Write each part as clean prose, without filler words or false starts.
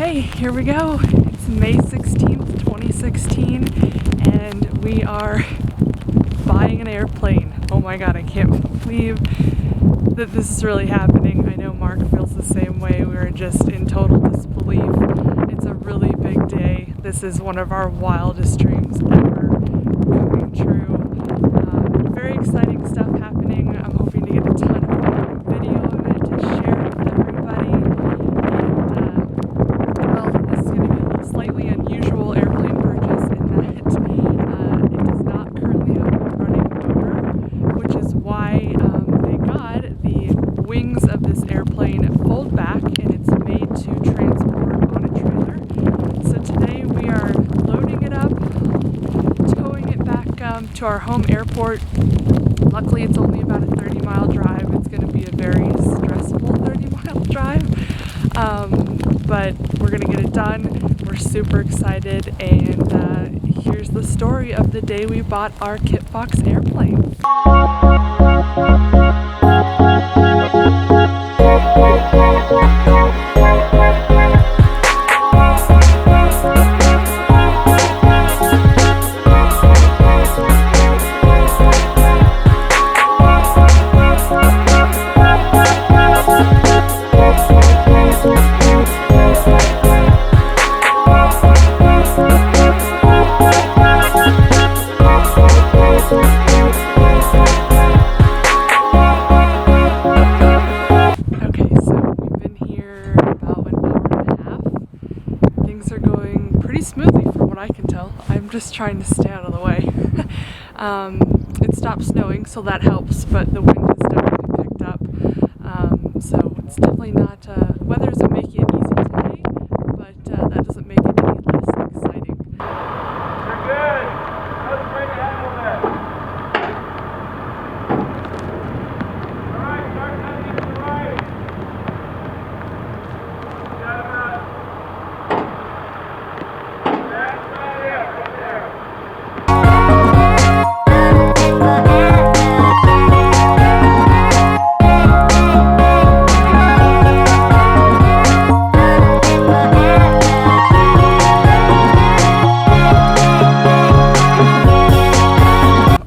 Okay, here we go. It's May 16th, 2016, and we are buying an airplane. Oh my god, I can't believe that this is really happening. I know Mark feels the same way. We're just in total disbelief. It's a really big day. This is one of our wildest dreams ever coming true. Very exciting stuff happening. I'm hoping to get a ton of video of it to share with everybody. And this is going to be a slightly unusual airplane purchase in that it does not currently have a running motor, which is why thank God the wings of this airplane fold back and it's made to transport on a trailer. So today we are loading it up, towing it back to our home airport. Luckily it's only about a 30-mile drive. It's going to be a very stressful 30-mile drive, but we're going to get it done. We're super excited, and here's the story of the day we bought our Kitfox airplane. Smoothly from what I can tell. I'm just trying to stay out of the way. It stopped snowing, so that helps, but the wind has definitely picked up. So it's definitely not, weather isn't making it easy today, but that doesn't make it any less exciting. You're good. That was great to handle that. All right, start heading to the right. Got about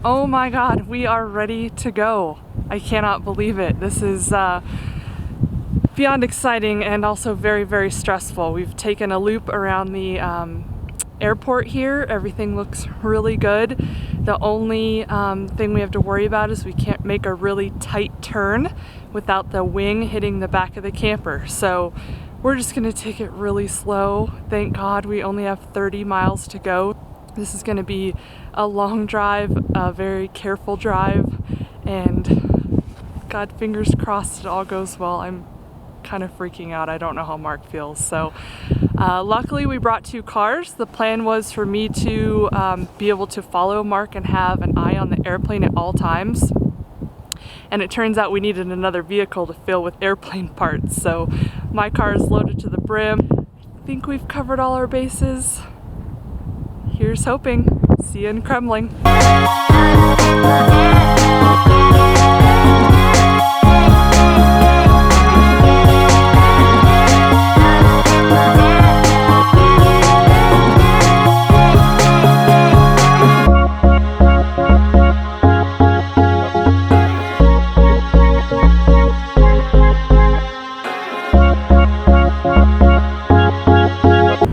Oh my god, we are ready to go. I cannot believe it. This is beyond exciting and also very, very stressful. We've taken a loop around the airport here. Everything looks really good. The only thing we have to worry about is we can't make a really tight turn without the wing hitting the back of the camper. So we're just gonna take it really slow. Thank God we only have 30 miles to go. This is gonna be a long drive, a very careful drive, and God, fingers crossed it all goes well. I'm kind of freaking out. I don't know how Mark feels. So luckily we brought two cars. The plan was for me to be able to follow Mark and have an eye on the airplane at all times. And it turns out we needed another vehicle to fill with airplane parts. So my car is loaded to the brim. I think we've covered all our bases. Here's hoping. See you in Kremling.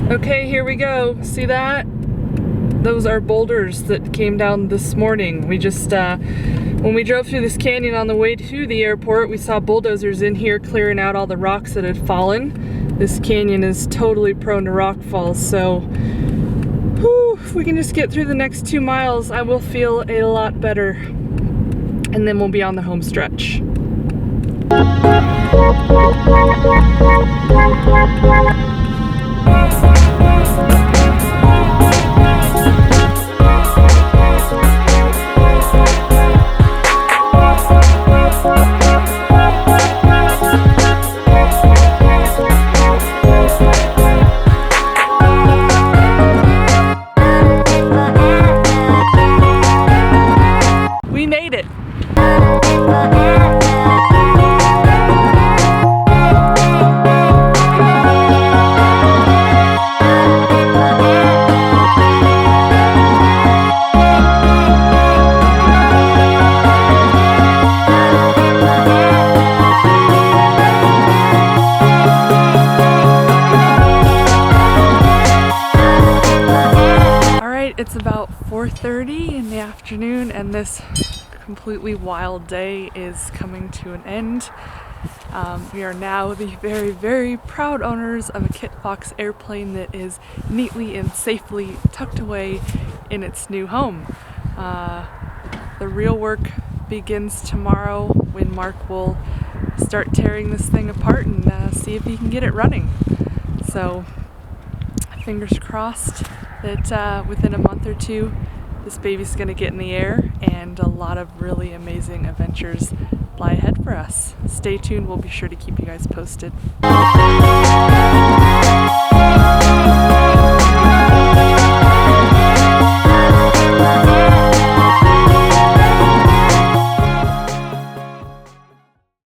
Okay, here we go. See that? Those are boulders that came down this morning. We just, when we drove through this canyon on the way to the airport, we saw bulldozers in here clearing out all the rocks that had fallen. This canyon is totally prone to rock falls, so whew, if we can just get through the next 2 miles, I will feel a lot better. And then we'll be on the home stretch. We made it. 4:30 in the afternoon, and this completely wild day is coming to an end. We are now the very, very proud owners of a Kitfox airplane that is neatly and safely tucked away in its new home. The real work begins tomorrow when Mark will start tearing this thing apart and see if he can get it running. So fingers crossed that within a month or two this baby's gonna get in the air, and a lot of really amazing adventures lie ahead for us. Stay tuned, we'll be sure to keep you guys posted.